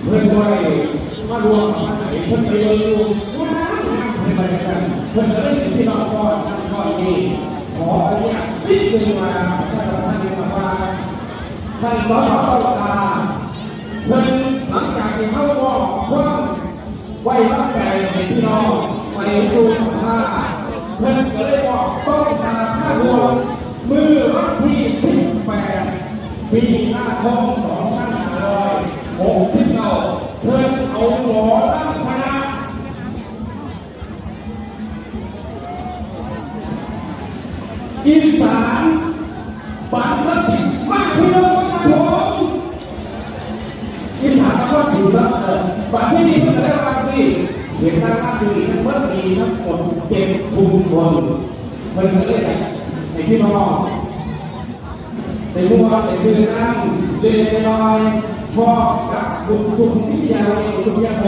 เพื่อนไว้มารวมมาไหนเพื่อนไปเลยรวมในบรรยากาศเพื่อนจะได้สิ่งที่เราก่อนดีขออนุญาตนิดนึงมาท่านประธานที่มาว่าท่านสสตาเพื่อนหลังจากที่เขาบอกว่าไว้รับใจพี่น้องไปสู่สภาเพื่อนก็เลยบอกต้องการภาพรวมมือวันที่18ปีหน้าคม2569เพื่อนเอาหมอตั้งคณะอีสานบ้านพักถิ่นมากพี่น้องครับผมอีสานก็ถือว่าบ้านที่นี่มันจะได้บางที่เห็นทั้งภาคดีทั้งเมื่อดีทั้งหมดเก็บชุมชนมันจะได้ในพี่น้องในพวกเราในซื้อน้ำเดินน้อยพอกับกลุ่มที่ยาวในกลุ่มยาว